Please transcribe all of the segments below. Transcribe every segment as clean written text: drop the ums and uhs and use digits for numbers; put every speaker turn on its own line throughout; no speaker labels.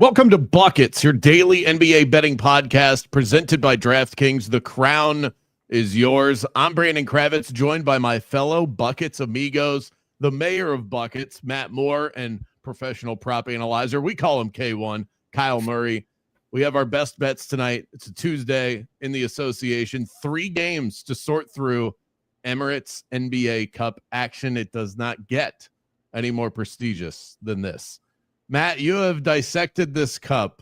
Welcome to Buckets, your daily NBA betting podcast presented by DraftKings. The crown is yours. I'm Brandon Kravitz, joined by my fellow Buckets amigos, the mayor of Buckets, Matt Moore, and professional prop analyzer. We call him K1, Kyle Murray. We have our best bets tonight. It's a Tuesday in the association. 3 games to sort through Emirates NBA Cup action. It does not get any more prestigious than this. Matt, you have dissected this cup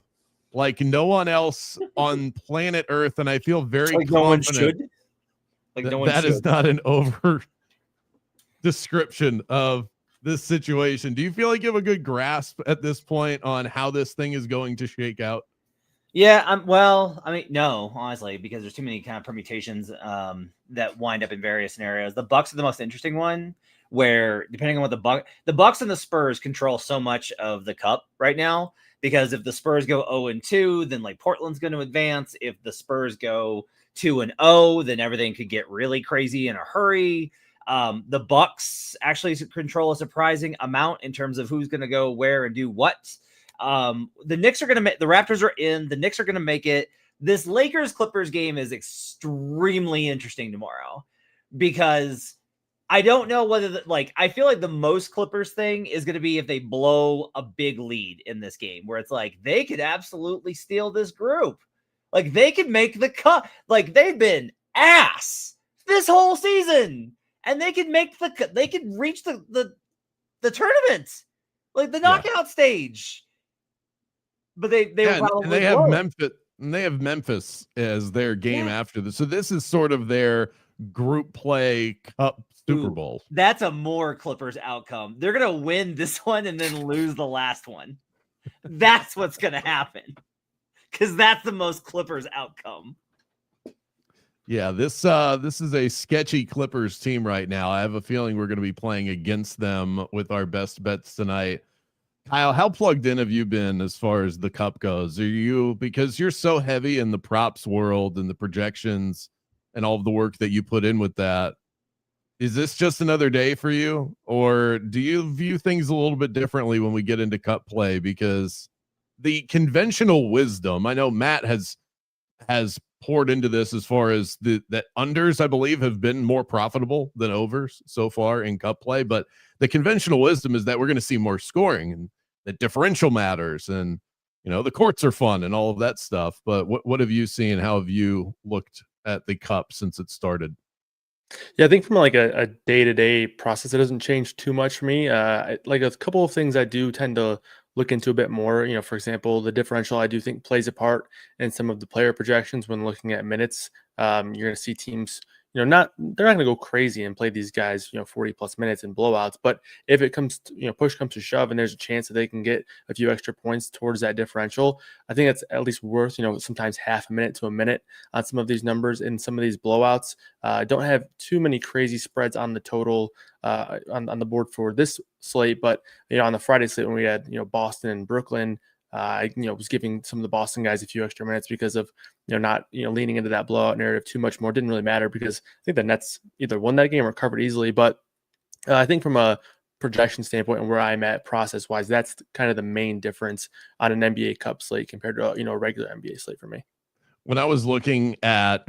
like no one else on planet Earth, and I feel very confident
no one should.
That is not an over description of this situation. Do you feel like you have a good grasp at this point on how this thing is going to shake out?
Yeah, no, honestly, because there's too many kind of permutations that wind up in various scenarios. The Bucks are the most interesting one, where depending on what the Bucks and the Spurs control so much of the cup right now, because if the Spurs go 0-2, then like Portland's going to advance. If the Spurs go 2-0, then everything could get really crazy in a hurry. The Bucks actually control a surprising amount in terms of who's going to go where and do what. The Knicks are going to make, the Raptors are in, the Knicks are going to make it. This Lakers Clippers game is extremely interesting tomorrow, because I don't know whether I feel like the most Clippers thing is going to be if they blow a big lead in this game, where it's like they could absolutely steal this group. Like they could make the cut. Like they've been ass this whole season, and they could make they could reach the tournament, like the knockout stage. But they
have Memphis as their game after this. So this is sort of their group play cup Super Bowl.
That's a more Clippers outcome. They're going to win this one and then lose the last one. That's what's going to happen, because that's the most Clippers outcome.
Yeah, this is a sketchy Clippers team right now. I have a feeling we're going to be playing against them with our best bets tonight. Kyle, how plugged in have you been as far as the cup goes? Are you, because you're so heavy in the props world and the projections and all of the work that you put in with that, is this just another day for you, or do you view things a little bit differently when we get into cup play? Because the conventional wisdom, I know Matt has poured into this as far as that unders, I believe, have been more profitable than overs so far in cup play, but the conventional wisdom is that we're going to see more scoring and that differential matters, and the courts are fun and all of that stuff. But what have you seen? How have you looked at the cup since it started?
Yeah, I think from like a day-to-day process, it doesn't change too much for me. Like a couple of things I do tend to look into a bit more. For example, the differential I do think plays a part in some of the player projections when looking at minutes. You're going to see teams, they're not going to go crazy and play these guys, 40 plus minutes in blowouts. But if it comes, push comes to shove, and there's a chance that they can get a few extra points towards that differential, I think that's at least worth, sometimes half a minute to a minute on some of these numbers in some of these blowouts. Don't have too many crazy spreads on the total on the board for this slate, but on the Friday slate when we had Boston and Brooklyn, I was giving some of the Boston guys a few extra minutes because of not leaning into that blowout narrative too much more. It didn't really matter because I think the Nets either won that game or covered easily. But I think from a projection standpoint and where I'm at process wise, that's kind of the main difference on an NBA Cup slate compared to a regular NBA slate for me.
When I was looking at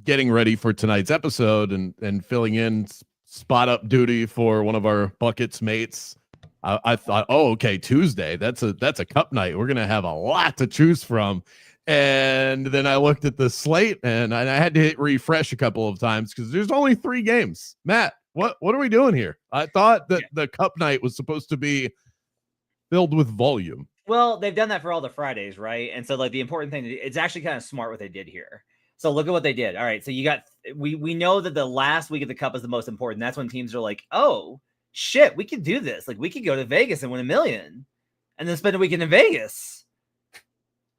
getting ready for tonight's episode and filling in spot up duty for one of our Buckets mates, I thought, okay, Tuesday, that's a cup night. We're going to have a lot to choose from. And then I looked at the slate and I had to hit refresh a couple of times because there's only 3 games. Matt, what are we doing here? I thought that the cup night was supposed to be filled with volume.
Well, they've done that for all the Fridays, right? And so the important thing, it's actually kind of smart what they did here. So look at what they did. All right. So we know that the last week of the cup is the most important. That's when teams are like, oh, shit, we could do this. Like we could go to Vegas and win $1 million and then spend a weekend in Vegas.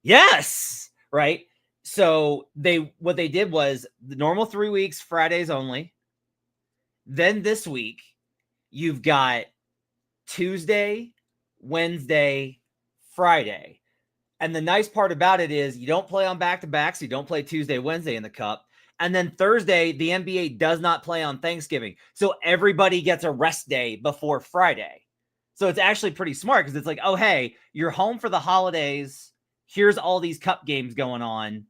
Yes. Right. So what they did was the normal 3 weeks, Fridays only. Then this week you've got Tuesday, Wednesday, Friday. And the nice part about it is you don't play on back-to-backs. You don't play Tuesday, Wednesday in the cup. And then Thursday, the NBA does not play on Thanksgiving. So everybody gets a rest day before Friday. So it's actually pretty smart because it's like, oh, hey, you're home for the holidays. Here's all these cup games going on.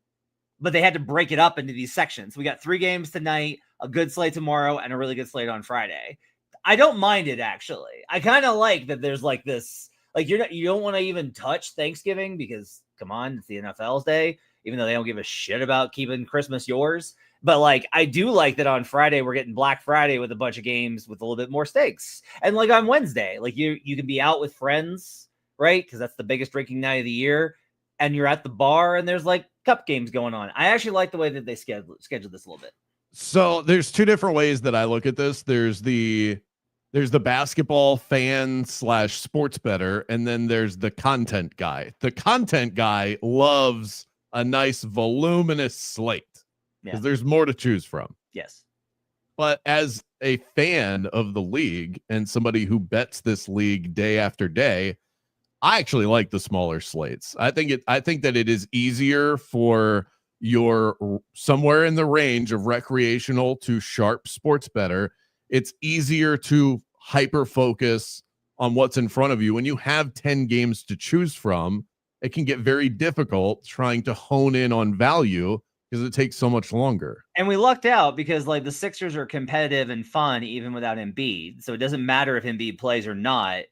But they had to break it up into these sections. We got 3 games tonight, a good slate tomorrow, and a really good slate on Friday. I don't mind it, actually. I kind of like that there's like this, like you don't want to even touch Thanksgiving because, come on, it's the NFL's day, even though they don't give a shit about keeping Christmas yours. But like, I do like that on Friday, we're getting Black Friday with a bunch of games with a little bit more stakes. And like on Wednesday, like you can be out with friends, right? Because that's the biggest drinking night of the year. And you're at the bar and there's like cup games going on. I actually like the way that they scheduled this a little bit.
So there's 2 different ways that I look at this. There's the basketball fan / sports bettor, and then there's the content guy. The content guy loves a nice voluminous slate because there's more to choose from.
Yes.
But as a fan of the league and somebody who bets this league day after day, I actually like the smaller slates. I think that it is easier for your somewhere in the range of recreational to sharp sports bettor. It's easier to hyper focus on what's in front of you. When you have 10 games to choose from, it can get very difficult trying to hone in on value because it takes so much longer.
And we lucked out because like the Sixers are competitive and fun even without Embiid. So it doesn't matter if Embiid plays or not.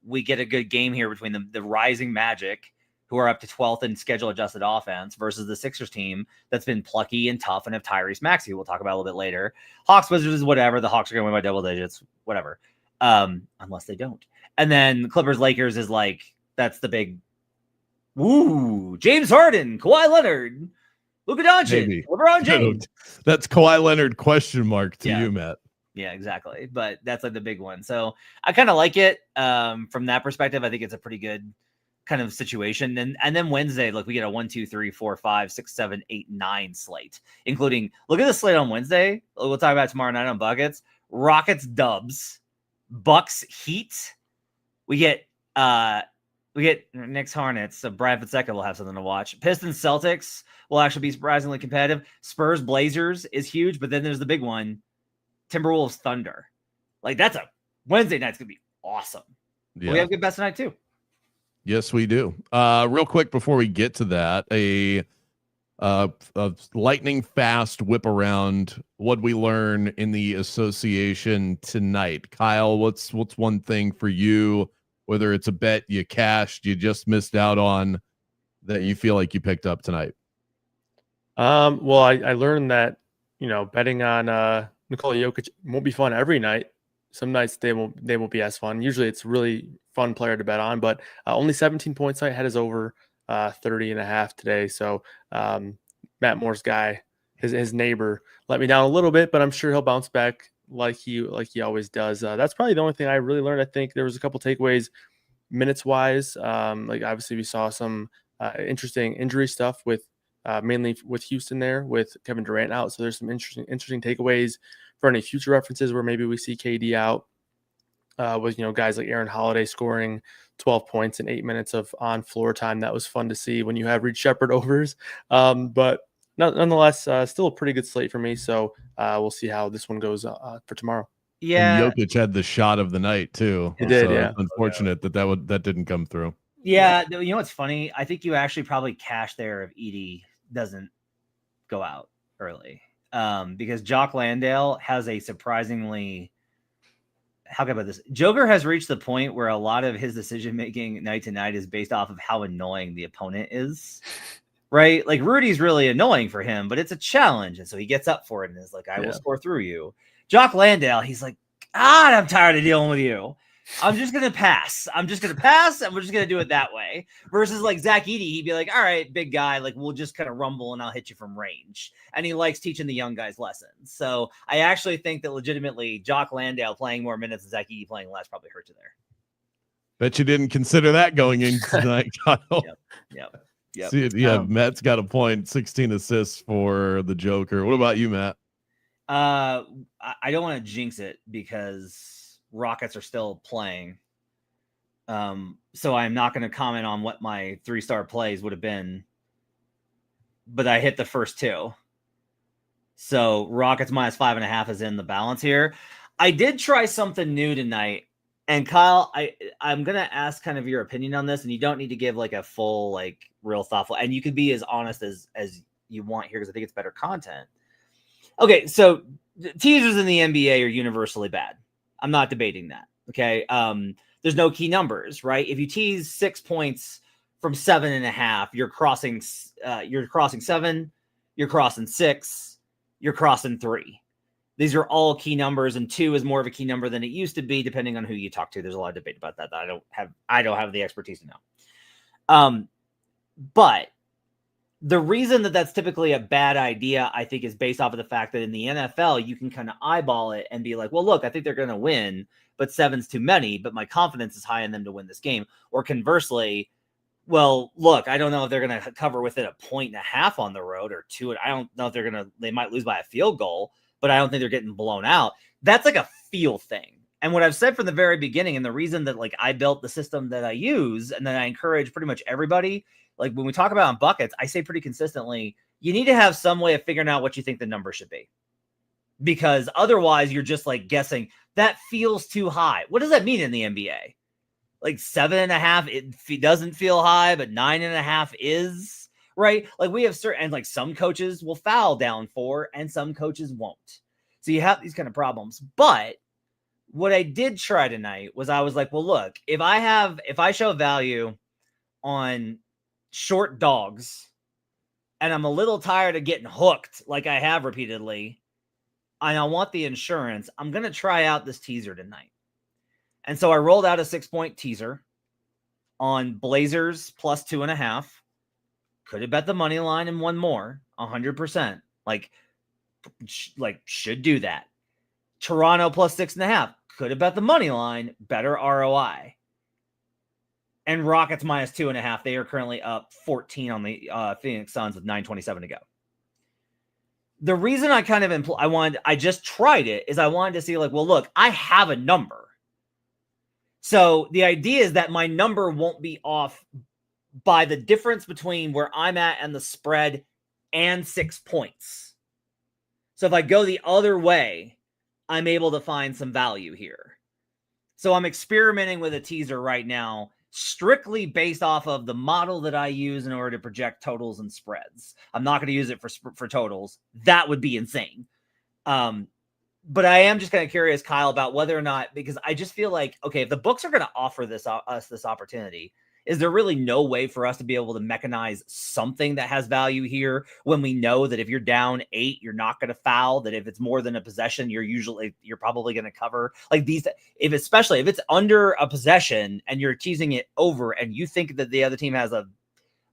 We get a good game here between the rising Magic, who are up to 12th in schedule adjusted offense, versus the Sixers team that's been plucky and tough and have Tyrese Maxey, we'll talk about a little bit later. Hawks Wizards is whatever. The Hawks are going to win by double digits, whatever. Unless they don't. And then Clippers Lakers is like, that's the big woo. James Harden, Kawhi Leonard, Luka Doncic, LeBron James.
That's Kawhi Leonard ? To you, Matt.
Yeah, exactly. But that's like the big one. So I kind of like it from that perspective. I think it's a pretty good kind of situation. And then Wednesday, look, we get a 1, 2, 3, 4, 5, 6, 7, 8, 9 slate, including, look at the slate on Wednesday. We'll talk about it tomorrow night on Buckets. Rockets Dubs, Bucks Heat. We get Knicks Hornets. So Brian Fonseca will have something to watch. Pistons Celtics will actually be surprisingly competitive. Spurs Blazers is huge, but then there's the big one, Timberwolves Thunder. Like that's a Wednesday night's gonna be awesome. Yeah. We have good best tonight too.
Yes, we do. Real quick before we get to that, a lightning fast whip around what we learn in the association tonight. Kyle, what's one thing for you, whether it's a bet you cashed, you just missed out on, that you feel like you picked up tonight?
Well, I learned that, betting on Nikola Jokic won't be fun every night. Some nights they won't be as fun. Usually it's a really fun player to bet on, but only 17 points tonight. Had his over 30.5 today. So Matt Moore's guy, his neighbor, let me down a little bit, but I'm sure he'll bounce back like he always does. That's probably the only thing I really learned. I think there was a couple takeaways minutes wise. Like obviously we saw some interesting injury stuff with mainly with Houston there with Kevin Durant out. So there's some interesting takeaways for any future references where maybe we see KD out with, guys like Aaron Holiday scoring 12 points in 8 minutes of on floor time. That was fun to see when you have Reed Shepherd overs. But nonetheless, still a pretty good slate for me. So we'll see how this one goes for tomorrow.
Yeah.
And Jokic had the shot of the night too.
He did,
so
yeah.
It's unfortunate that didn't come through.
Yeah. You know what's funny? I think you actually probably cash there if Edie doesn't go out early. Because Jock Landale has a surprisingly, how can I put this? Joker has reached the point where a lot of his decision making night to night is based off of how annoying the opponent is, right? Like Rudy's really annoying for him, but it's a challenge, and so he gets up for it and is like, "I will score through you." Jock Landale, he's like, "God, I'm tired of dealing with you. I'm just gonna pass. And we're just gonna do it that way." Versus like Zach Edey, he'd be like, "All right, big guy, like we'll just kind of rumble and I'll hit you from range." And he likes teaching the young guys lessons. So I actually think that legitimately Jock Landale playing more minutes than Zach Edey playing less probably hurt you there.
Bet you didn't consider that going into tonight, Kyle.
Yep.
See, Matt's got a point. 16 assists for the Joker. What about you, Matt?
I don't want to jinx it because Rockets are still playing. So I'm not going to comment on what my 3-star plays would have been, but I hit the first 2. So Rockets -5.5 is in the balance here. I did try something new tonight, And Kyle, I'm gonna ask kind of your opinion on this, and you don't need to give like a full, like real thoughtful, and you can be as honest as you want here, because I think it's better content. Okay, so teasers in the NBA are universally bad. I'm not debating that. Okay. There's no key numbers, right? If you tease 6 points from 7.5, you're crossing 7, you're crossing 6, you're crossing 3. These are all key numbers, and 2 is more of a key number than it used to be, depending on who you talk to. There's a lot of debate about that. I don't have the expertise to know. But the reason that that's typically a bad idea, I think, is based off of the fact that in the NFL, you can kind of eyeball it and be like, well, look, I think they're going to win, but 7's too many, but my confidence is high in them to win this game. Or conversely, well, look, I don't know if they're going to cover within 1.5 on the road or 2. I don't know if they might lose by a field goal, but I don't think they're getting blown out. That's like a feel thing. And what I've said from the very beginning, and the reason that like I built the system that I use and that I encourage pretty much everybody, like when we talk about on buckets, I say pretty consistently, you need to have some way of figuring out what you think the number should be. Because otherwise you're just like guessing that feels too high. What does that mean in the NBA? Like 7.5, it doesn't feel high, but 9.5 is, right? Like we have certain, and like some coaches will foul down 4 and some coaches won't. So you have these kind of problems. But what I did try tonight was I was like, well, look, if I show value on short dogs and I'm a little tired of getting hooked like I have repeatedly, and I want the insurance, I'm going to try out this teaser tonight. And so I rolled out a 6-point teaser on Blazers plus 2.5. Could have bet the money line and one more, 100%. Like should do that. Toronto plus 6.5. Could have bet the money line, better ROI. And Rockets minus 2.5. They are currently up 14 on the Phoenix Suns with 9:27 to go. The reason I kind of I just tried it is I wanted to see like, well, look, I have a number. So the idea is that my number won't be off by the difference between where I'm at and the spread and 6 points. So if I go the other way, I'm able to find some value here. So I'm experimenting with a teaser right now, strictly based off of the model that I use in order to project totals and spreads. I'm not going to use it for totals. That would be insane. But I am just kind of curious, Kyle, about whether or not, because I just feel like, okay, if the books are going to offer us this opportunity, is there really no way for us to be able to mechanize something that has value here when we know that if you're down 8, you're not going to foul, that if it's more than a possession, you're probably going to cover like these, especially if it's under a possession and you're teasing it over and you think that the other team has a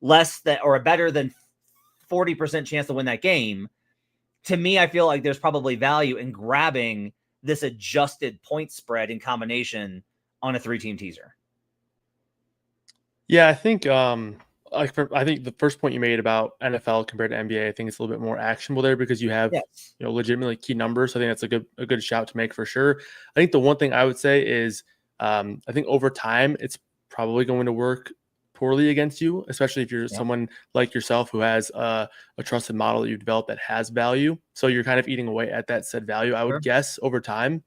less than or a better than 40% chance to win that game. To me, I feel like there's probably value in grabbing this adjusted point spread in combination on a 3-team teaser.
Yeah, I think I think the first point you made about NFL compared to NBA, I think it's a little bit more actionable there because you have legitimately key numbers. So I think that's a good shout to make for sure. I think the one thing I would say is I think over time it's probably going to work poorly against you, especially if you're someone like yourself who has a trusted model that you've developed that has value. So you're kind of eating away at that said value. I would guess over time,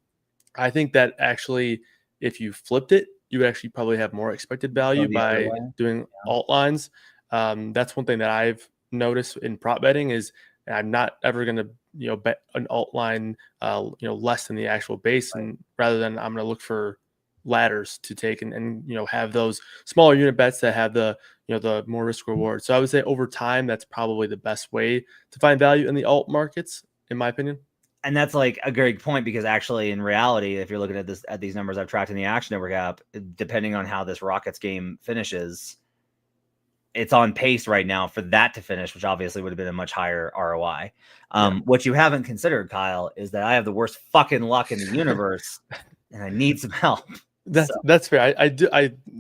I think that actually if you flipped it, you would actually probably have more expected value by doing alt lines. That's one thing that I've noticed in prop betting is I'm not ever going to bet an alt line less than the actual base, and rather than I'm going to look for ladders to take and have those smaller unit bets that have the the more risk reward. So I would say over time that's probably the best way to find value in the alt markets, in my opinion.
And that's like a great point, because actually in reality, if you're looking at these numbers I've tracked in the Action Network app, depending on how this Rockets game finishes, it's on pace right now for that to finish, which obviously would have been a much higher ROI. What you haven't considered, Kyle, is that I have the worst fucking luck in the universe and I need some help.
That's fair. I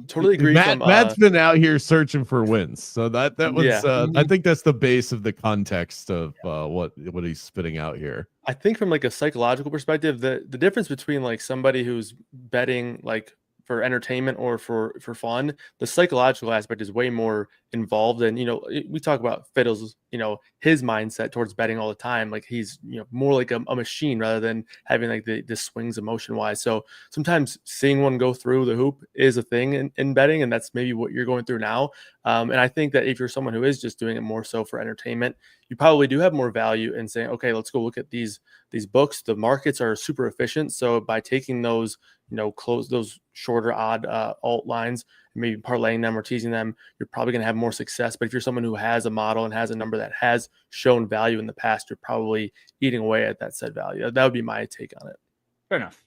totally agree.
Matt's been out here searching for wins, so that was I think that's the base of the context of what he's spitting out here.
I think from like a psychological perspective, the difference between like somebody who's betting like for entertainment or for fun, the psychological aspect is way more involved. And, we talk about Fiddle's, his mindset towards betting all the time. Like he's, more like a machine rather than having like the swings emotion wise. So sometimes seeing one go through the hoop is a thing in betting. And that's maybe what you're going through now. And I think that if you're someone who is just doing it more so for entertainment, you probably do have more value in saying, okay, let's go look at these books. The markets are super efficient. So by taking those, close those shorter odd alt lines, maybe parlaying them or teasing them, you're probably going to have more success. But if you're someone who has a model and has a number that has shown value in the past, you're probably eating away at that said value. That would be my take on it.
Fair enough.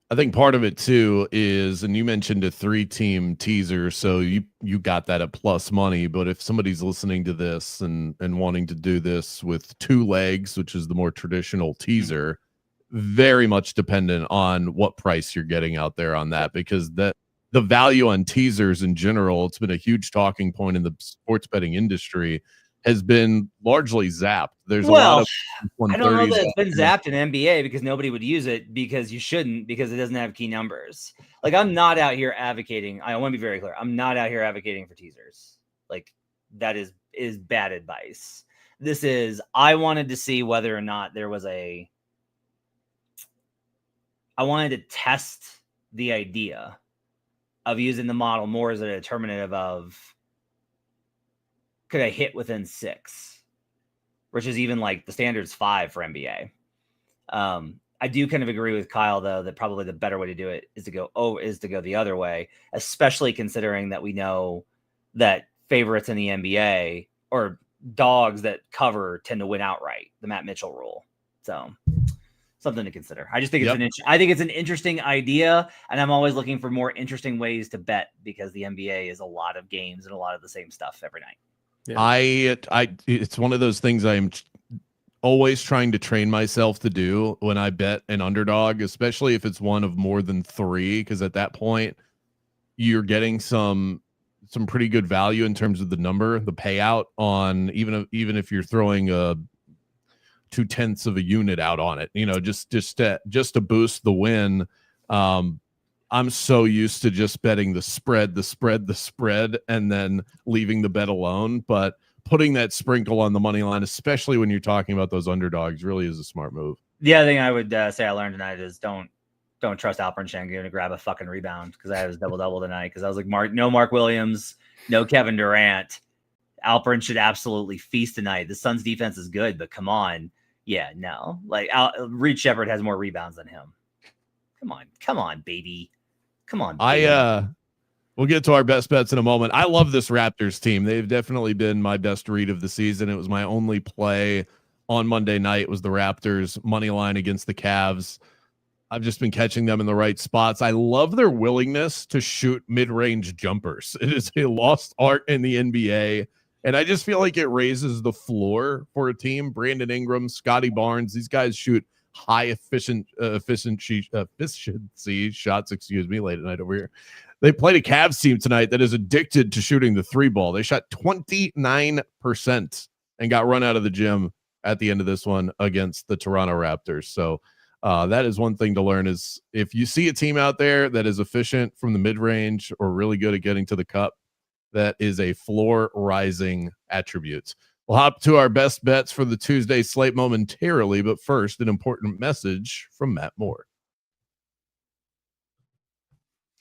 I think part of it too is, and you mentioned a 3-team teaser, so you got that at plus money. But if somebody's listening to this and wanting to do this with 2 legs, which is the more traditional teaser, very much dependent on what price you're getting out there on that, because the value on teasers in general, it's been a huge talking point in the sports betting industry, has been largely zapped. There's a lot of
I don't know that it's been zapped in NBA because nobody would use it, because you shouldn't, because it doesn't have key numbers. Like, I'm not out here advocating. I want to be very clear. I'm not out here advocating for teasers. Like, that is bad advice. This is, I wanted to see whether or not there was I wanted to test the idea of using the model more as a determinative of, could I hit within 6, which is even like the standard's 5 for NBA. I do kind of agree with Kyle though, that probably the better way to do it is to go the other way, especially considering that we know that favorites in the NBA or dogs that cover tend to win outright, the Matt Mitchell rule. So something to consider. I just think it's an interesting idea, and I'm always looking for more interesting ways to bet, because the NBA is a lot of games and a lot of the same stuff every night.
Yeah. It's one of those things I'm always trying to train myself to do when I bet an underdog, especially if it's one of more than 3, because at that point you're getting some pretty good value in terms of the payout on, even if you're throwing a 0.2 of a unit out on it, just to boost the win. I'm so used to just betting the spread, and then leaving the bet alone. But putting that sprinkle on the money line, especially when you're talking about those underdogs, really is a smart move.
The other thing I would say I learned tonight is don't trust Alperen Sengun to grab a fucking rebound, because I had his double tonight, because I was like, no Mark Williams, no Kevin Durant. Alperen should absolutely feast tonight. The Suns defense is good, but come on. Yeah, no. Like, Reed Shepherd has more rebounds than him. Come on, baby. Come on. Baby.
We'll get to our best bets in a moment. I love this Raptors team. They've definitely been my best read of the season. It was my only play on Monday night, was the Raptors money line against the Cavs. I've just been catching them in the right spots. I love their willingness to shoot mid-range jumpers. It is a lost art in the NBA, and I just feel like it raises the floor for a team. Brandon Ingram, Scotty Barnes, these guys shoot high efficiency shots, late at night over here. They played a Cavs team tonight that is addicted to shooting the 3 ball. They shot 29% and got run out of the gym at the end of this one against the Toronto Raptors. So that is one thing to learn, is if you see a team out there that is efficient from the mid-range or really good at getting to the cup, that is a floor rising attribute. We'll hop to our best bets for the Tuesday slate momentarily, but first, an important message from Matt Moore.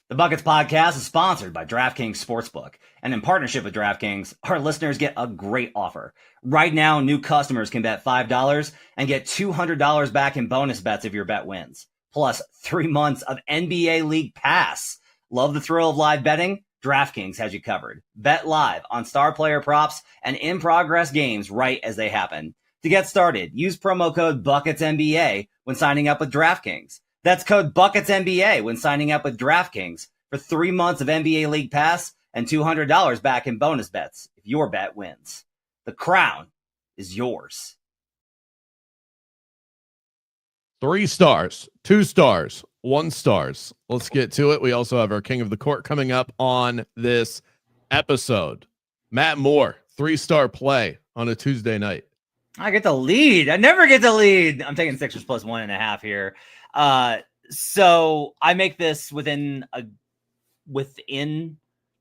The Buckets Podcast is sponsored by DraftKings Sportsbook, and in partnership with DraftKings, our listeners get a great offer. Right now, new customers can bet $5 and get $200 back in bonus bets if your bet wins, plus 3 months of NBA League Pass. Love the thrill of live betting? DraftKings has you covered. Bet live on star player props and in-progress games right as they happen. To get started, use promo code BucketsNBA when signing up with DraftKings. That's code BucketsNBA when signing up with DraftKings for 3 months of NBA League Pass and $200 back in bonus bets if your bet wins. The crown is yours.
3 stars, 2 stars, 1 stars. Let's get to it. We also have our King of the Court coming up on this episode. Matt Moore, 3-star play on a Tuesday night.
I get the lead. I never get the lead. I'm taking Sixers plus 1.5 here. So I make this within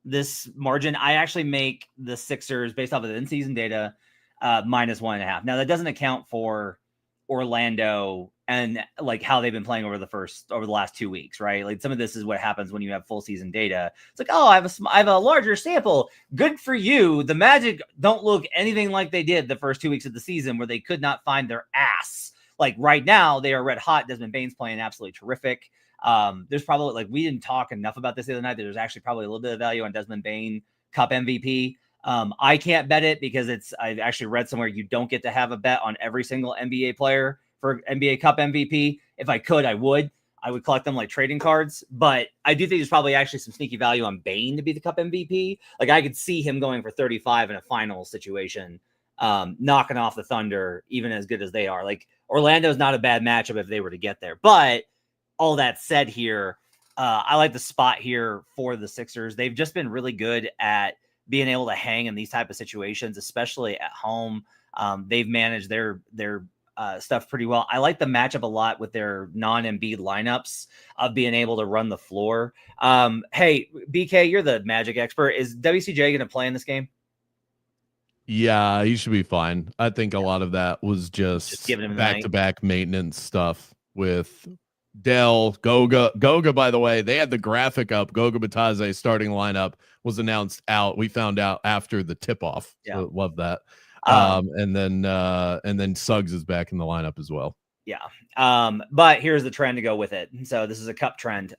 this margin. I actually make the Sixers based off of the in-season data -1.5. Now that doesn't account for Orlando and like how they've been playing over the last 2 weeks, right? Like some of this is what happens when you have full season data. It's like, oh, I have a larger sample. Good for you. The Magic don't look anything like they did the first 2 weeks of the season where they could not find their ass. Like right now, they are red hot. Desmond Bane's playing absolutely terrific. There's probably, like, we didn't talk enough about this the other night. There's actually probably a little bit of value on Desmond Bane Cup MVP. I can't bet it because I've actually read somewhere you don't get to have a bet on every single NBA player for NBA Cup MVP. If I could, I would collect them like trading cards, but I do think there's probably actually some sneaky value on Bane to be the Cup MVP. Like I could see him going for 35 in a final situation, knocking off the Thunder, even as good as they are. Like Orlando's not a bad matchup if they were to get there, but all that said here, I like the spot here for the Sixers. They've just been really good at being able to hang in these type of situations, especially at home. They've managed their stuff pretty well. I like the matchup a lot with their non-Embiid lineups of being able to run the floor. Hey, BK, you're the Magic expert. Is WCJ going to play in this game?
Yeah, he should be fine. I think a lot of that was just
giving him
back-to-back maintenance stuff with Dell, Goga, by the way, they had the graphic up. Goga Batadze starting lineup was announced out. We found out after the tip-off.
Yeah.
So love that. And then Suggs is back in the lineup as well.
Yeah. But here's the trend to go with it. So this is a cup trend.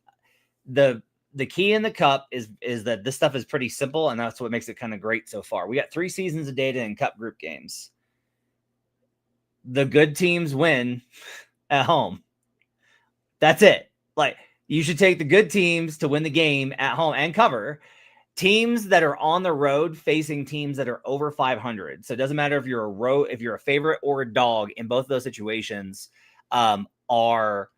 The key in the cup is that this stuff is pretty simple, and that's what makes it kind of great so far. We got 3 seasons of data in cup group games. The good teams win at home. That's it. Like, you should take the good teams to win the game at home and cover. Teams that are on the road facing teams that are over 500. So it doesn't matter if you're a favorite or a dog in both of those situations, are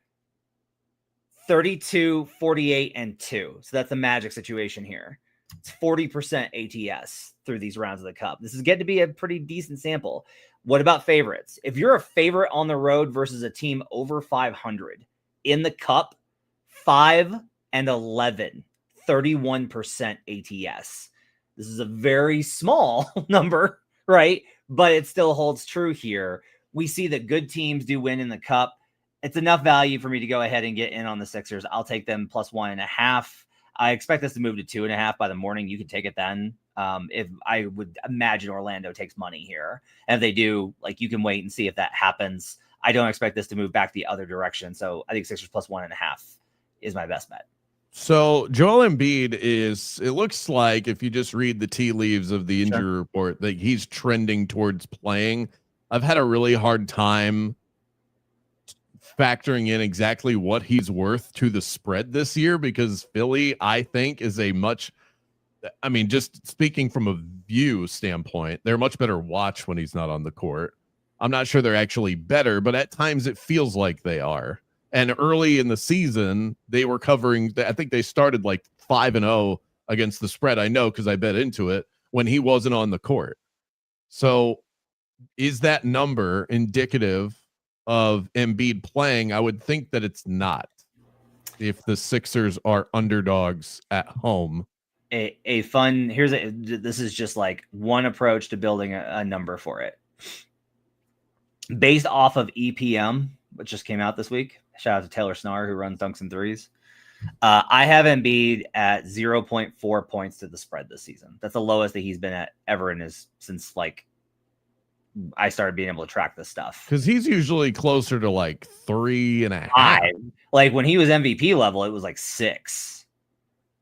32, 48, and 2. So that's the Magic situation here. It's 40% ATS through these rounds of the cup. This is getting to be a pretty decent sample. What about favorites? If you're a favorite on the road versus a team over 500 in the cup, 5 and 11, 31% ATS. This is a very small number, right? But it still holds true here. We see that good teams do win in the cup. It's enough value for me to go ahead and get in on the Sixers. I'll take them +1.5. I expect this to move to 2.5 by the morning. You can take it then. If I would imagine Orlando takes money here. And if they do, like, you can wait and see if that happens. I don't expect this to move back the other direction. So I think Sixers +1.5 is my best bet.
So Joel Embiid it looks like, if you just read the tea leaves of the injury report, that he's trending towards playing. I've had a really hard time factoring in exactly what he's worth to the spread this year, because Philly, I think, is just speaking from a view standpoint, they're a much better watch when he's not on the court. I'm not sure they're actually better, but at times it feels like they are. And early in the season, they were covering, I think they started like 5-0 against the spread. I know because I bet into it when he wasn't on the court. So is that number indicative of Embiid playing? I would think that it's not, if the Sixers are underdogs at home.
This is just like one approach to building a number for it. Based off of EPM, which just came out this week. Shout out to Taylor Snar, who runs Dunks and Threes. I have Embiid at 0.4 points to the spread this season. That's the lowest that he's been at ever since like I started being able to track this stuff.
Because he's usually closer to like 3.5.
5. Like when he was MVP level, it was like 6.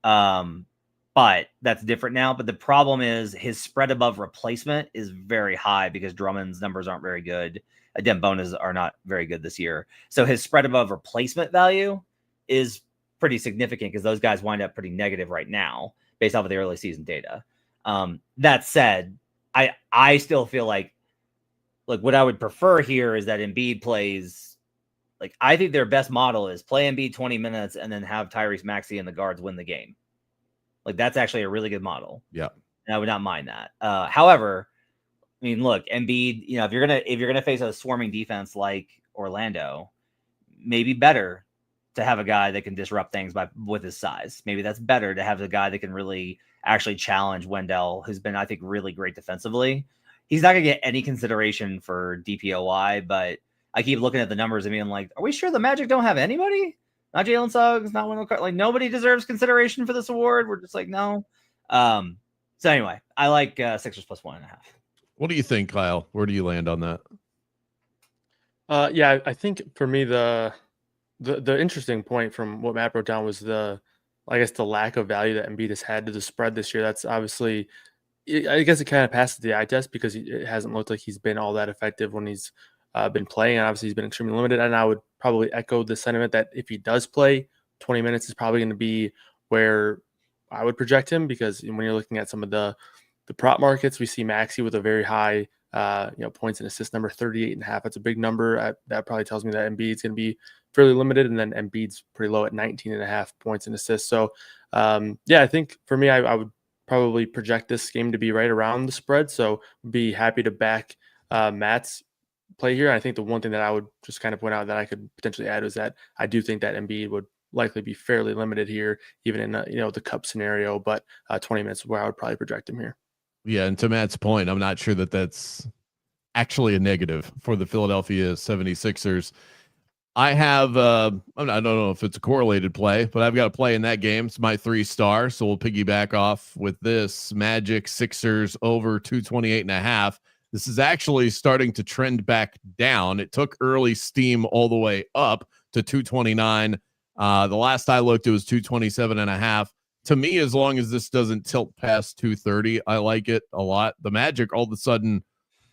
But that's different now. But the problem is his spread above replacement is very high because Drummond's numbers aren't very good. Dembona's are not very good this year. So his spread above replacement value is pretty significant because those guys wind up pretty negative right now based off of the early season data. That said, I still feel like what I would prefer here is that Embiid plays. Like, I think their best model is play Embiid 20 minutes and then have Tyrese Maxey and the guards win the game. Like, that's actually a really good model.
Yeah.
And I would not mind that. However, I mean, look, Embiid, if you're gonna face a swarming defense like Orlando, maybe better to have a guy that can disrupt things with his size. Maybe that's better to have a guy that can really actually challenge Wendell, who's been, I think, really great defensively. He's not going to get any consideration for DPOY, but I keep looking at the numbers and being like, are we sure the Magic don't have anybody? Not Jalen Suggs, not Wendell Carter. Like, nobody deserves consideration for this award. We're just like, no. So anyway, I like Sixers plus 1.5.
What do you think, Kyle? Where do you land on that?
Yeah, I think for me the interesting point from what Matt wrote down was the lack of value that Embiid has had to the spread this year. That's obviously, I guess it kind of passes the eye test because it hasn't looked like he's been all that effective when he's been playing. And obviously, he's been extremely limited. And I would probably echo the sentiment that if he does play, 20 minutes is probably going to be where I would project him, because when you're looking at some of the prop markets, we see Maxey with a very high points and assist number, 38.5. That's a big number. That probably tells me that Embiid's going to be fairly limited, and then Embiid's pretty low at 19.5 points and assists. So I think for me, I would probably project this game to be right around the spread. So be happy to back Matt's play here. I think the one thing that I would just kind of point out that I could potentially add is that I do think that Embiid would likely be fairly limited here, even in the cup scenario, but 20 minutes is where I would probably project him here.
Yeah, and to Matt's point, I'm not sure that that's actually a negative for the Philadelphia 76ers. I have, I don't know if it's a correlated play, but I've got a play in that game. It's my 3-star, so we'll piggyback off with this. Magic Sixers over 228.5. This is actually starting to trend back down. It took early steam all the way up to 229. The last I looked, it was 227.5. To me, as long as this doesn't tilt past 230, I like it a lot. The Magic all of a sudden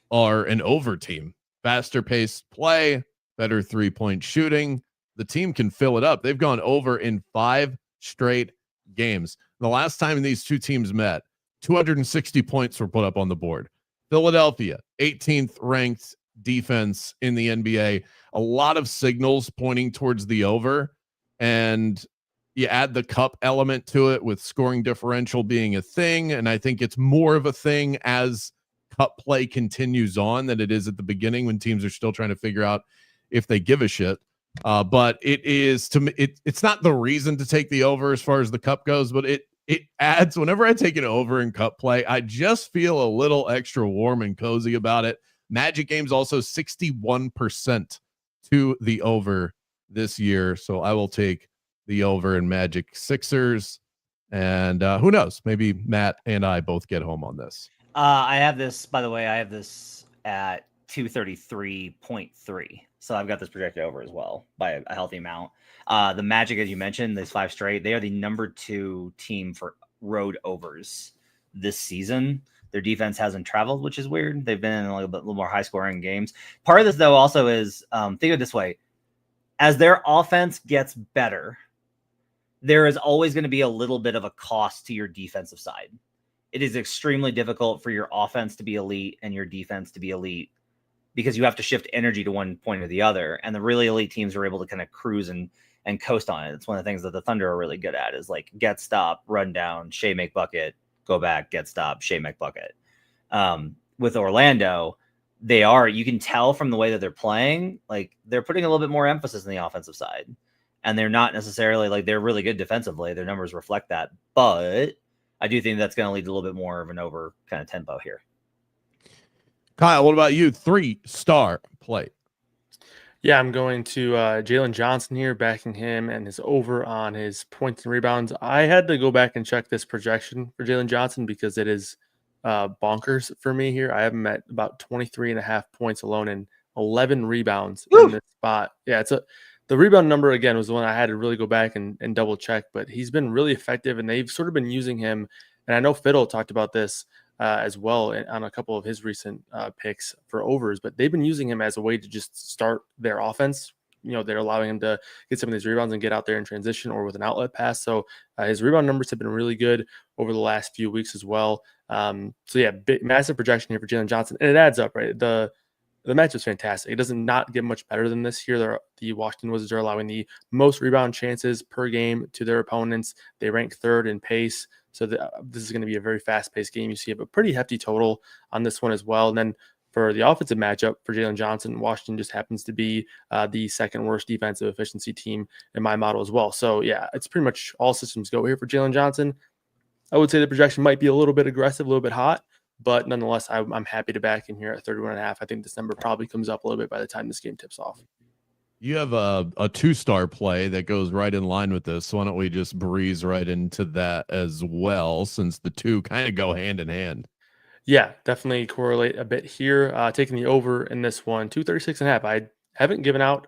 are an over team. Faster paced play, better three-point shooting. The team can fill it up. They've gone over in 5 straight games. The last time these two teams met, 260 points were put up on the board. Philadelphia, 18th ranked defense in the NBA. A lot of signals pointing towards the over. And you add the cup element to it with scoring differential being a thing. And I think it's more of a thing as cup play continues on than it is at the beginning when teams are still trying to figure out if they give a shit. But it is, to me, it's not the reason to take the over as far as the cup goes, but it adds, whenever I take it over in cup play, I just feel a little extra warm and cozy about it. Magic games also 61% to the over this year. So I will take the over in Magic Sixers. And who knows? Maybe Matt and I both get home on this.
I have this, by the way, I have this at 233.3. So I've got this projected over as well by a healthy amount. The Magic, as you mentioned, these 5 straight, they are the number 2 team for road overs this season. Their defense hasn't traveled, which is weird. They've been in a little more high scoring games. Part of this, though, also is think of it this way. As their offense gets better, there is always going to be a little bit of a cost to your defensive side. It is extremely difficult for your offense to be elite and your defense to be elite because you have to shift energy to one point or the other. And the really elite teams are able to kind of cruise and coast on it. It's one of the things that the Thunder are really good at is like get, stop, run down, Shea, make bucket, go back, get, stop, Shea, make bucket. With Orlando, you can tell from the way that they're playing, like they're putting a little bit more emphasis on the offensive side. And they're not necessarily like they're really good defensively. Their numbers reflect that. But I do think that's going to lead to a little bit more of an over kind of tempo here.
Kyle, what about you? 3-star play.
Yeah, I'm going to Jalen Johnson here, backing him and his over on his points and rebounds. I had to go back and check this projection for Jalen Johnson because it is bonkers for me here. I have him at about 23.5 points alone and 11 rebounds in this spot. Yeah, the rebound number, again, was the one I had to really go back and double check, but he's been really effective, and they've sort of been using him. And I know Fiddle talked about this as well on a couple of his recent picks for overs, but they've been using him as a way to just start their offense. They're allowing him to get some of these rebounds and get out there in transition or with an outlet pass. So his rebound numbers have been really good over the last few weeks as well. Massive projection here for Jalen Johnson, and it adds up, right? The match is fantastic. It does not get much better than this year. The Washington Wizards are allowing the most rebound chances per game to their opponents. They rank 3rd in pace. So this is going to be a very fast-paced game. You see a pretty hefty total on this one as well. And then for the offensive matchup for Jalen Johnson, Washington just happens to be the second worst defensive efficiency team in my model as well. So yeah, it's pretty much all systems go here for Jalen Johnson. I would say the projection might be a little bit aggressive, a little bit hot, but nonetheless, I'm happy to back in here at 31.5. I think this number probably comes up a little bit by the time this game tips off.
You have a 2-star play that goes right in line with this. So why don't we just breeze right into that as well, since the two kind of go hand in hand?
Yeah, definitely correlate a bit here. Taking the over in this one, 236.5. I haven't given out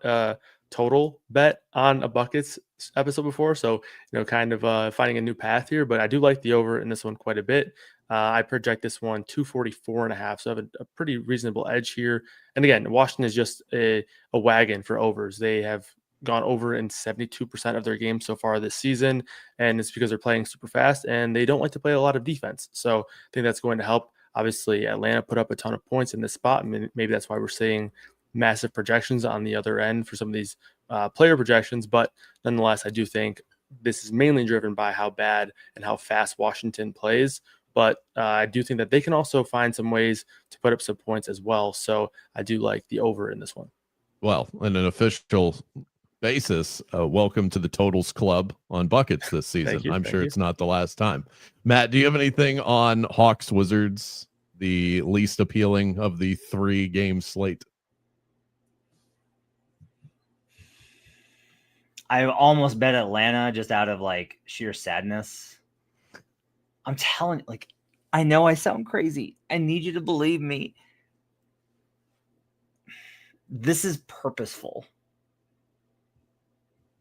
total bet on a buckets episode before, so kind of finding a new path here, but I do like the over in this one quite a bit. I project this one 244.5, so I have a pretty reasonable edge here. And again, Washington is just a wagon for overs. They have gone over in 72% of their games so far this season, and it's because they're playing super fast and they don't like to play a lot of defense, so I think that's going to help. Obviously, Atlanta put up a ton of points in this spot. I mean, maybe that's why we're seeing massive projections on the other end for some of these player projections. But nonetheless, I do think this is mainly driven by how bad and how fast Washington plays. But I do think that they can also find some ways to put up some points as well. So I do like the over in this one.
Well, in an official basis, welcome to the Totals Club on buckets this season. I'm sure it's not the last time. Matt, do you have anything on Hawks Wizards, the least appealing of the 3-game slate?
I almost bet Atlanta just out of like sheer sadness. I'm telling you, like, I know I sound crazy. I need you to believe me. This is purposeful.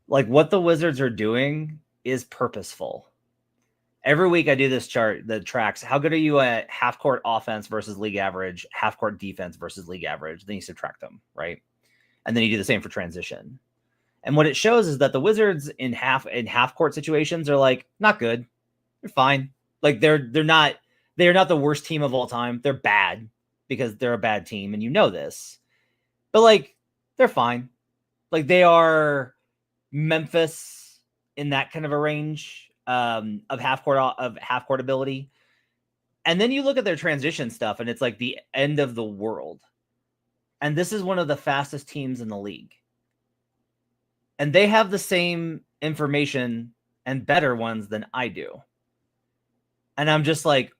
Like, what the Wizards are doing is purposeful. Every week I do this chart that tracks how good are you at half-court offense versus league average, half-court defense versus league average. Then you subtract them, right? And then you do the same for transition. And what it shows is that the Wizards in half-court situations are like, not good. They're fine. Like, they're not the worst team of all time. They're bad because they're a bad team, and you know this. But like, they're fine. Like, they are Memphis in that kind of a range of half-court ability. And then you look at their transition stuff, and it's like the end of the world. And this is one of the fastest teams in the league. And they have the same information and better ones than I do. And I'm just like,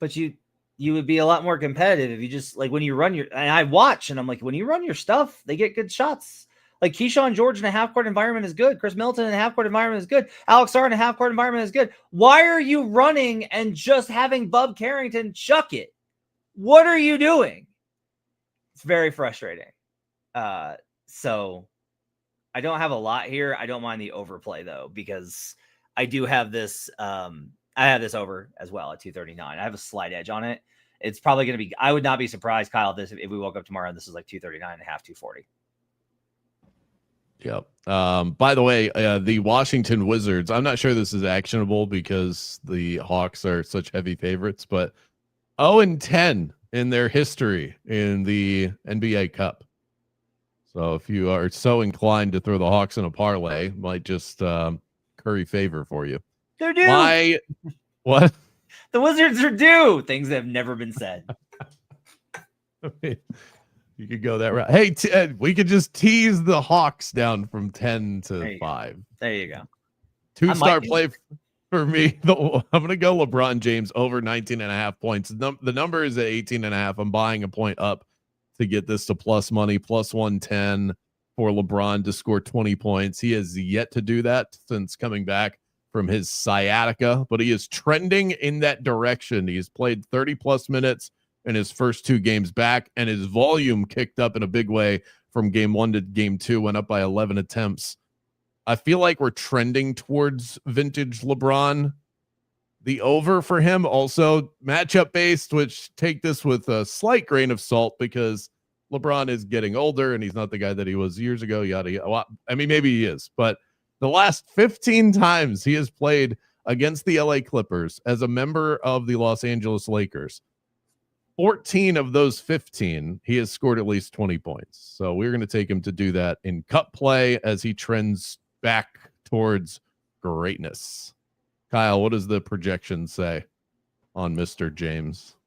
but you would be a lot more competitive if you just, like, when you run your, and I watch and I'm like, when you run your stuff, they get good shots. Like, Keyshawn George in a half-court environment is good. Chris Middleton in a half-court environment is good. Alex Sarr in a half-court environment is good. Why are you running and just having Bub Carrington chuck it? What are you doing? It's very frustrating. So I don't have a lot here. I don't mind the overplay, though, because I do have this. I have this over as well at 239. I have a slight edge on it. It's probably going to be. I would not be surprised, Kyle, if we woke up tomorrow and this is like 239.5, 240.
Yep. By the way, the Washington Wizards, I'm not sure this is actionable because the Hawks are such heavy favorites, but 0-10 in their history in the NBA Cup. So if you are so inclined to throw the Hawks in a parlay, might just curry favor for you.
They're due.
What?
The Wizards are due. Things that have never been said.
You could go that route. Hey, Ted, we could just tease the Hawks down from 10 to 5.
There you go.
2-star play for me. I'm going to go LeBron James over 19.5 points. The number is at 18.5. I'm buying a point up to get this to plus money, plus 110 for LeBron to score 20 points. He has yet to do that since coming back from his sciatica, but he is trending in that direction. He's played 30 plus minutes in his first 2 games back, and his volume kicked up in a big way from game 1 to game 2, went up by 11 attempts. I feel like we're trending towards vintage LeBron. The over for him also matchup based, which take this with a slight grain of salt because LeBron is getting older and he's not the guy that he was years ago. Yada, yada. Well, I mean, maybe he is, but the last 15 times he has played against the LA Clippers as a member of the Los Angeles Lakers, 14 of those 15, he has scored at least 20 points. So we're going to take him to do that in cup play as he trends back towards greatness. Kyle, what does the projection say on Mr. James?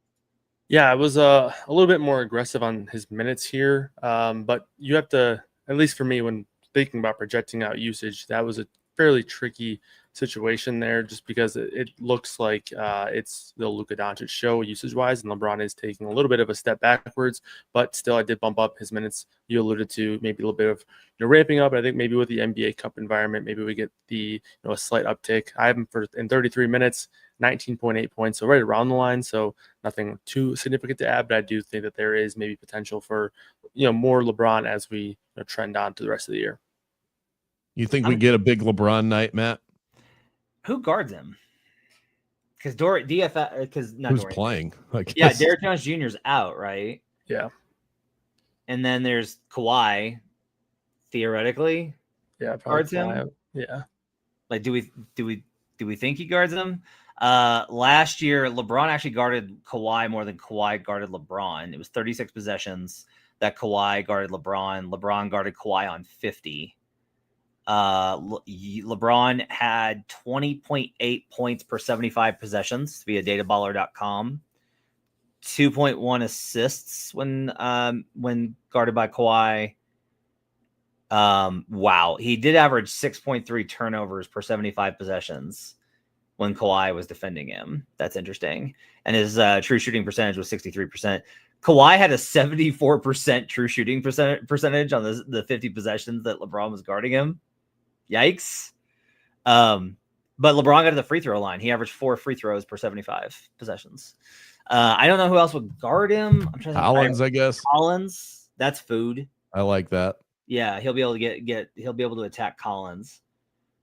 Yeah, I was a little bit more aggressive on his minutes here, but you have to, at least for me, when thinking about projecting out usage, that was a fairly tricky situation there, just because it looks like it's the Luka Doncic show usage-wise, and LeBron is taking a little bit of a step backwards, but still, I did bump up his minutes. You alluded to maybe a little bit of ramping up. I think maybe with the NBA Cup environment, maybe we get the a slight uptick. I have him in 33 minutes. 19.8 points, so right around the line. So nothing too significant to add, but I do think that there is maybe potential for more LeBron as we trend on to the rest of the year.
You think we get a big LeBron night, Matt?
Who guards him? Because DFS, because not
who's
Dorian.
Playing?
Yeah, Derrick Jones Jr.'s out, right?
Yeah.
And then there's Kawhi, theoretically.
Yeah,
guards him.
Yeah.
Like, do we think he guards him? Last year, LeBron actually guarded Kawhi more than Kawhi guarded LeBron. It was 36 possessions that Kawhi guarded LeBron. LeBron guarded Kawhi on 50. LeBron had 20.8 points per 75 possessions via databaller.com. 2.1 assists when guarded by Kawhi. Wow. He did average 6.3 turnovers per 75 possessions when Kawhi was defending him. That's interesting. And his true shooting percentage was 63%. Kawhi had a 74% true shooting percentage on the 50 possessions that LeBron was guarding him. Yikes. But LeBron got to the free throw line. He averaged 4 free throws per 75 possessions. I don't know who else would guard him. I'm trying to
Collins, I guess.
Collins. That's food.
I like that.
Yeah, he'll be able to he'll be able to attack Collins.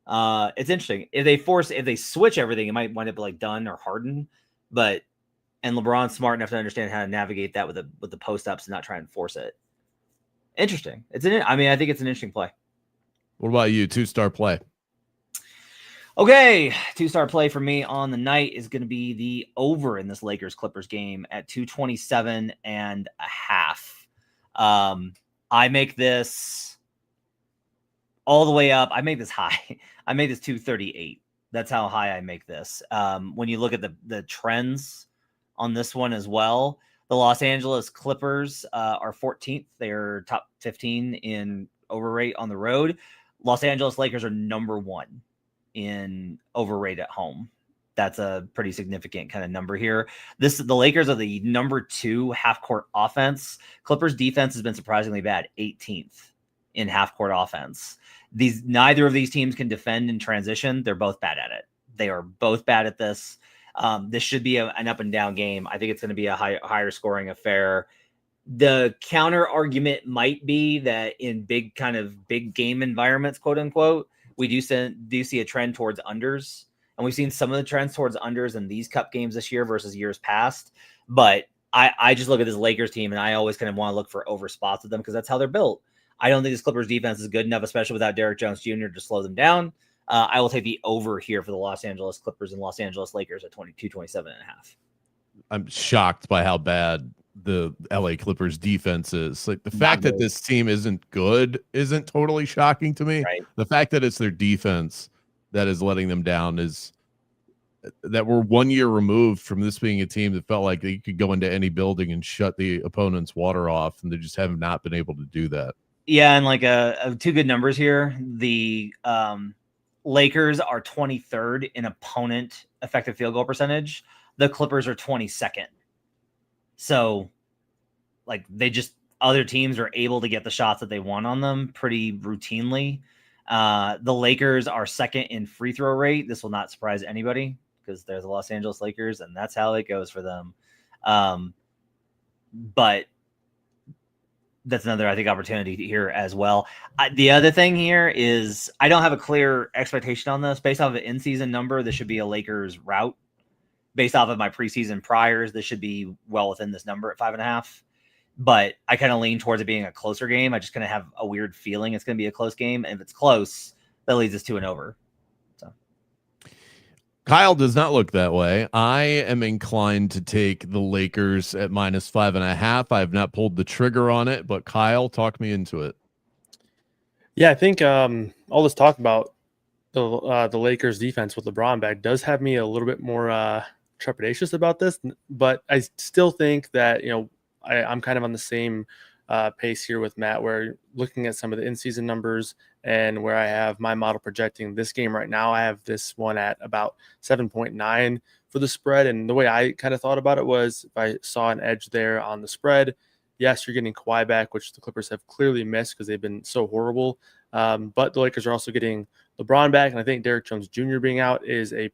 It's interesting. If they switch everything, it might wind up like Dunn or Harden, and LeBron's smart enough to understand how to navigate that with the post ups and not try and force it. Interesting. I think it's an interesting play.
What about you? 2-star play.
Okay, 2-star play for me on the night is going to be the over in this Lakers Clippers game at 227.5. I make this all the way up. I make this high. I make this 238. That's how high I make this. When you look at the trends on this one as well, the Los Angeles Clippers are 14th. They're top 15 in overrate on the road. Los Angeles Lakers are number 1 in overrate at home. That's a pretty significant kind of number here. The Lakers are the number 2 half-court offense. Clippers defense has been surprisingly bad, 18th in half-court offense. Neither of these teams can defend in transition. They're both bad at it. They are both bad at this. This should be an up and down game. I think it's going to be a higher scoring affair. The counter argument might be that in big game environments, quote unquote, we do see a trend towards unders. And we've seen some of the trends towards unders in these cup games this year versus years past. But I just look at this Lakers team and I always kind of want to look for over spots with them because that's how they're built. I don't think this Clippers defense is good enough, especially without Derrick Jones Jr. to slow them down. I will take the over here for the Los Angeles Clippers and Los Angeles Lakers at 27.5.
I'm shocked by how bad the LA Clippers defense is. Like the fact that this team isn't good isn't totally shocking to me.
Right.
The fact that it's their defense that is letting them down is that we're 1 year removed from this being a team that felt like they could go into any building and shut the opponent's water off, and they just have not been able to do that.
Yeah, and like two good numbers here. The Lakers are 23rd in opponent effective field goal percentage. The Clippers are 22nd. So, like, other teams are able to get the shots that they want on them pretty routinely. The Lakers are second in free throw rate. This will not surprise anybody because they're the Los Angeles Lakers, and that's how it goes for them. But that's another, I think, opportunity here as well. The other thing here is I don't have a clear expectation on this. Based off of an in-season number, this should be a Lakers route. Based off of my preseason priors, this should be well within this number at 5.5. But I kind of lean towards it being a closer game. I just kind of have a weird feeling it's going to be a close game. And if it's close, that leads us to an over. So
Kyle does not look that way. I am inclined to take the Lakers at -5.5. I have not pulled the trigger on it, but Kyle, talk me into it.
Yeah, I think all this talk about the Lakers defense with LeBron back does have me a little bit more trepidatious about this, but I still think that, I'm kind of on the same pace here with Matt, where looking at some of the in-season numbers and where I have my model projecting this game right now, I have this one at about 7.9 for the spread. And the way I kind of thought about it was, if I saw an edge there on the spread, yes, you're getting Kawhi back, which the Clippers have clearly missed because they've been so horrible. But the Lakers are also getting LeBron back, and I think Derrick Jones Jr. being out is a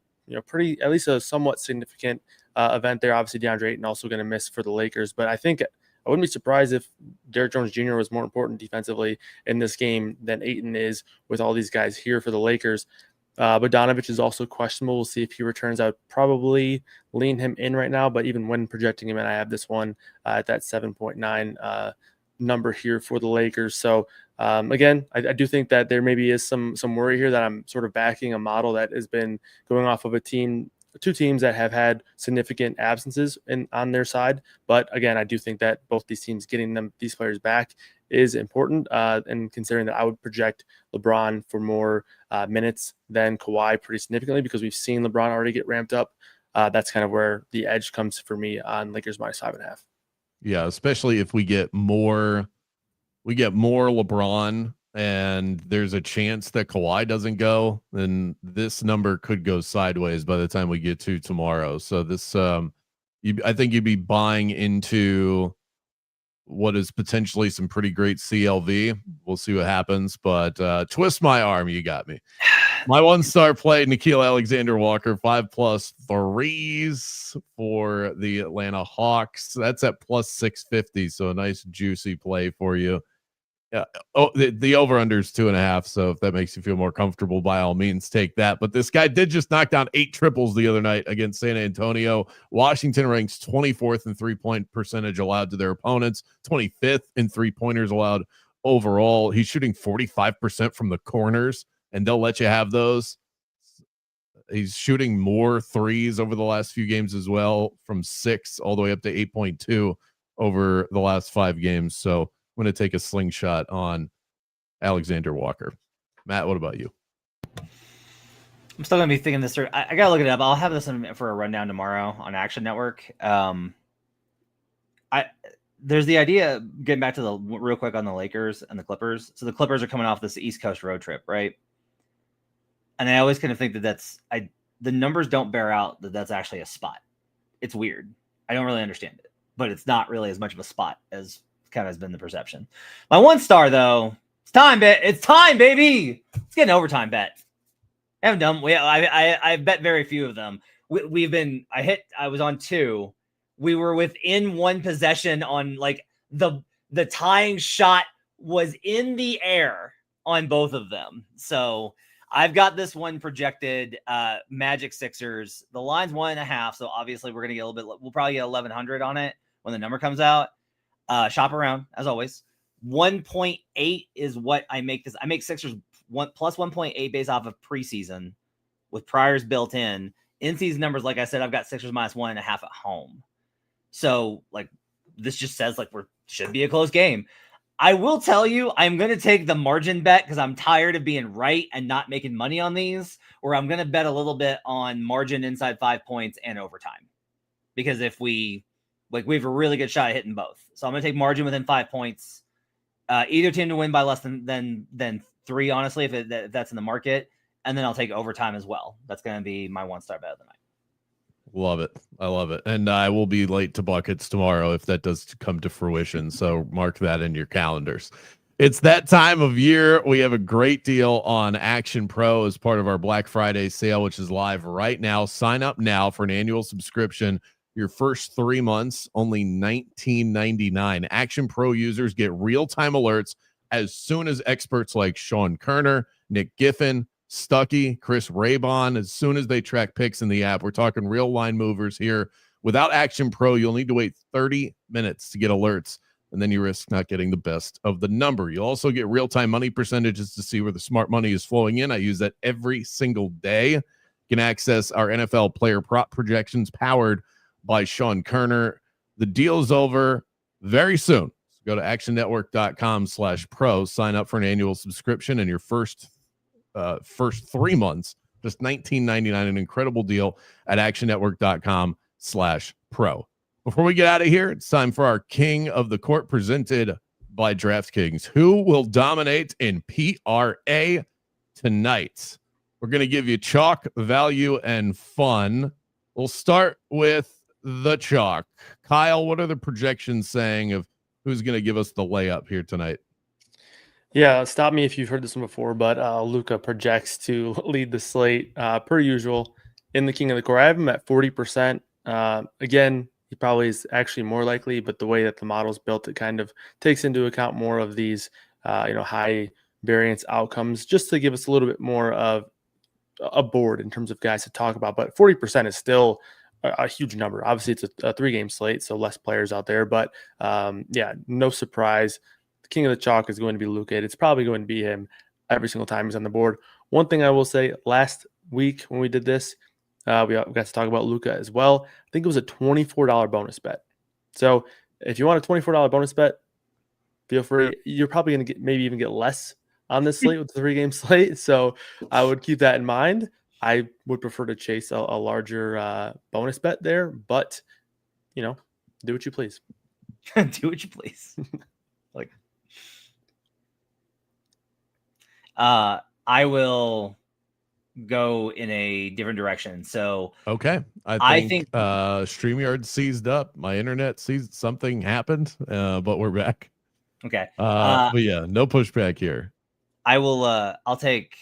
pretty, at least a somewhat significant event there. Obviously, DeAndre Ayton also going to miss for the Lakers, but I think I wouldn't be surprised if Derrick Jones Jr. was more important defensively in this game than Ayton is with all these guys here for the Lakers. Bogdanovic is also questionable. We'll see if he returns. I would probably lean him in right now, but even when projecting him in, I have this one at that 7.9 number here for the Lakers. So again, I do think that there maybe is some worry here that I'm sort of backing a model that has been going off of two teams that have had significant absences on their side. But again, I do think that both these teams getting these players back is important. And considering that I would project LeBron for more minutes than Kawhi pretty significantly, because we've seen LeBron already get ramped up. That's kind of where the edge comes for me on Lakers -5.5.
Yeah, especially if we get more LeBron and there's a chance that Kawhi doesn't go, then this number could go sideways by the time we get to tomorrow. So this, I think you'd be buying into what is potentially some pretty great CLV. We'll see what happens, but twist my arm. You got me. My 1-star play, Nickeil Alexander-Walker, 5+ threes for the Atlanta Hawks. That's at +650. So a nice juicy play for you. Yeah. Oh, the over-under is 2.5. So if that makes you feel more comfortable, by all means, take that. But this guy did just knock down 8 triples the other night against San Antonio. Washington ranks 24th in 3-point percentage allowed to their opponents, 25th in 3-pointers allowed overall. He's shooting 45% from the corners, and they'll let you have those. He's shooting more threes over the last few games as well, from 6 all the way up to 8.2 over the last 5 games. So I'm going to take a slingshot on Alexander Walker. Matt, what about you?
I'm still going to be thinking this through. I got to look it up. I'll have this for a rundown tomorrow on Action Network. There's the idea, getting back to the real quick on the Lakers and the Clippers. So the Clippers are coming off this East Coast road trip, right? And I always kind of think that the numbers don't bear out that that's actually a spot. It's weird. I don't really understand it, but it's not really as much of a spot as kind of has been the perception. My 1-star though, it's time, baby. Let's get an overtime bet. I haven't done. I bet very few of them. I was on 2. We were within 1 possession on like the tying shot was in the air on both of them. So I've got this one projected Magic Sixers. The line's 1.5. So obviously we're going to get a little bit, we'll probably get 1,100 on it when the number comes out. Shop around as always. 1.8 is what I make this. I make Sixers plus 1.8 based off of preseason with priors built in. In-season numbers, like I said, I've got Sixers -1.5 at home. So like this just says like should be a close game. I will tell you, I'm going to take the margin bet because I'm tired of being right and not making money on these, or I'm going to bet a little bit on margin inside 5 points and overtime. Because if we have a really good shot at hitting both. So I'm going to take margin within 5 points. Either team to win by less than 3, honestly, if that's in the market. And then I'll take overtime as well. That's going to be my 1-star bet of the night.
Love it. I love it. And I will be late to buckets tomorrow if that does come to fruition. So mark that in your calendars. It's that time of year. We have a great deal on Action Pro as part of our Black Friday sale, which is live right now. Sign up now for an annual subscription. Your first 3 months, only $19.99. Action Pro users get real-time alerts as soon as experts like Sean Kerner, Nick Giffen, Stuckey, Chris Raybon, as soon as they track picks in the app. We're talking real line movers here. Without Action Pro, you'll need to wait 30 minutes to get alerts, and then you risk not getting the best of the number. You'll also get real-time money percentages to see where the smart money is flowing in. I use that every single day. You can access our NFL player prop projections powered by Sean Kerner. The deal is over very soon. So go to actionnetwork.com/pro, sign up for an annual subscription, and your first 3 months Just $19.99, an incredible deal at actionnetwork.com/pro. Before we get out of here, it's time for our King of the Court presented by DraftKings. Who will dominate in PRA tonight? We're going to give you chalk, value, and fun. We'll start with the chalk. Kyle, what are the projections saying of who's going to give us the layup here tonight?
Yeah, stop me if you've heard this one before, but Luka projects to lead the slate per usual in the King of the Court. I have him at 40%. Again, he probably is actually more likely, but the way that the model's built, it kind of takes into account more of these, high variance outcomes, just to give us a little bit more of a board in terms of guys to talk about. But 40% is still a huge number. Obviously, it's a 3-game slate, so less players out there. But no surprise. The king of the chalk is going to be Luka. It's probably going to be him every single time he's on the board. One thing I will say, last week when we did this, we got to talk about Luka as well. I think it was a $24 bonus bet. So if you want a $24 bonus bet, feel free. You're probably going to maybe even get less on this slate with the 3-game slate. So I would keep that in mind. I would prefer to chase a larger bonus bet there, but do what you please.
Do what you please. I will go in a different direction. So
okay, I think StreamYard seized up. My internet seized. Something happened, but we're back.
Okay.
But yeah, no pushback here.
I'll take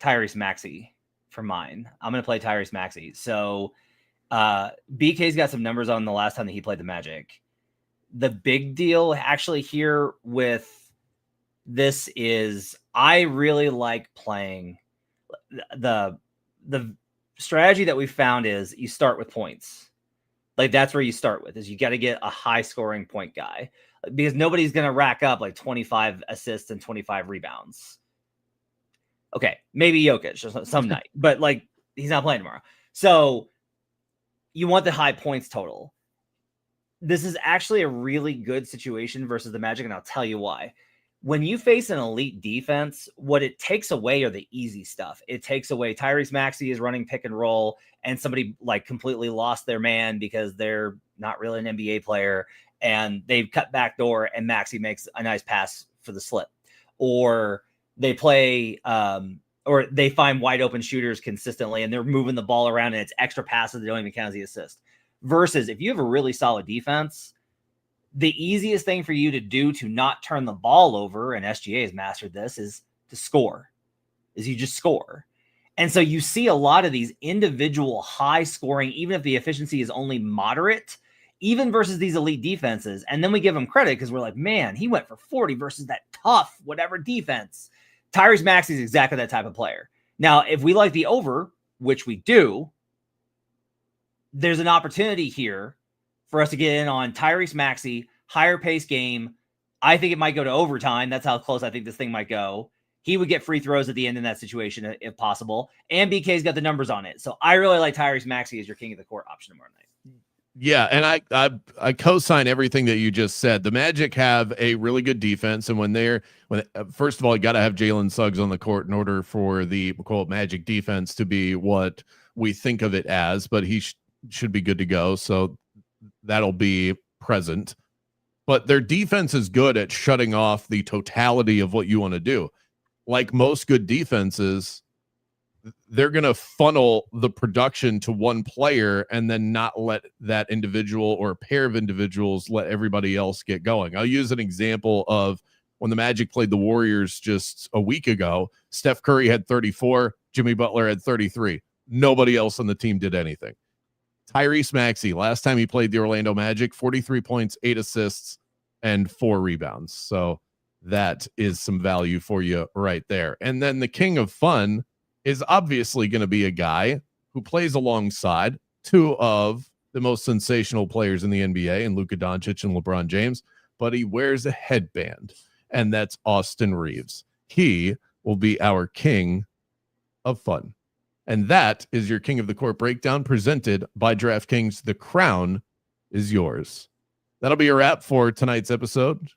Tyrese Maxey for mine. I'm gonna play Tyrese Maxey. So BK's got some numbers on the last time that he played the Magic. The big deal actually here with this is I really like playing the strategy that we found is you start with points. Like that's where you start with, is you got to get a high scoring point guy, because nobody's going to rack up like 25 assists and 25 rebounds. Okay. Maybe Jokic some night, but like he's not playing tomorrow. So you want the high points total. This is actually a really good situation versus the Magic. And I'll tell you why. When you face an elite defense, what it takes away are the easy stuff. It takes away Tyrese Maxey is running pick and roll, and somebody like completely lost their man because they're not really an NBA player, and they've cut back door and Maxey makes a nice pass for the slip. Or they play, or they find wide open shooters consistently and they're moving the ball around and it's extra passes that don't even count as the assist. Versus if you have a really solid defense, the easiest thing for you to do to not turn the ball over, and SGA has mastered this, is to score, is you just score. And so you see a lot of these individual high scoring, even if the efficiency is only moderate, even versus these elite defenses. And then we give them credit because we're like, man, he went for 40 versus that tough, whatever defense. Tyrese Maxey is exactly that type of player. Now, if we like the over, which we do, there's an opportunity here for us to get in on Tyrese Maxey, higher pace game. I think it might go to overtime. That's how close I think this thing might go. He would get free throws at the end in that situation if possible. And BK's got the numbers on it. So I really like Tyrese Maxey as your king of the court option tomorrow night.
Yeah, and I co-sign everything that you just said. The Magic have a really good defense, and when first of all, you got to have Jalen Suggs on the court in order for the quote Magic defense to be what we think of it as, but he should be good to go. So that'll be present. But their defense is good at shutting off the totality of what you want to do. Like most good defenses, they're going to funnel the production to one player and then not let that individual or a pair of individuals let everybody else get going. I'll use an example of when the Magic played the Warriors just a week ago. Steph Curry had 34, Jimmy Butler had 33. Nobody else on the team did anything. Tyrese Maxey, last time he played the Orlando Magic, 43 points, 8 assists, and 4 rebounds. So that is some value for you right there. And then the king of fun is obviously going to be a guy who plays alongside two of the most sensational players in the NBA, and Luka Doncic and LeBron James, but he wears a headband, and that's Austin Reeves. He will be our king of fun. And that is your King of the Court breakdown presented by DraftKings. The crown is yours. That'll be a wrap for tonight's episode.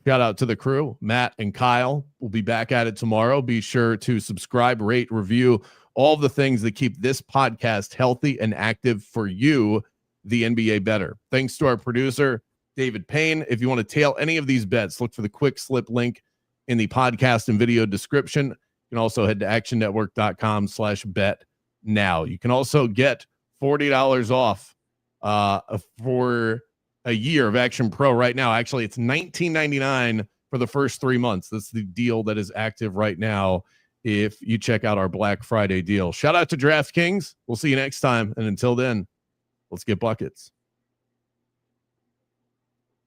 Shout out to the crew, Matt and Kyle. We'll be back at it tomorrow. Be sure to subscribe, rate, review all the things that keep this podcast healthy and active for you, the NBA better. Thanks to our producer, David Payne. If you want to tail any of these bets, look for the quick slip link in the podcast and video description. You can also head to actionnetwork.com/bet now. You can also get $40 off for a year of Action Pro right now. Actually, it's $19.99 for the first 3 months. That's the deal that is active right now if you check out our Black Friday deal. Shout out to DraftKings. We'll see you next time. And until then, let's get buckets.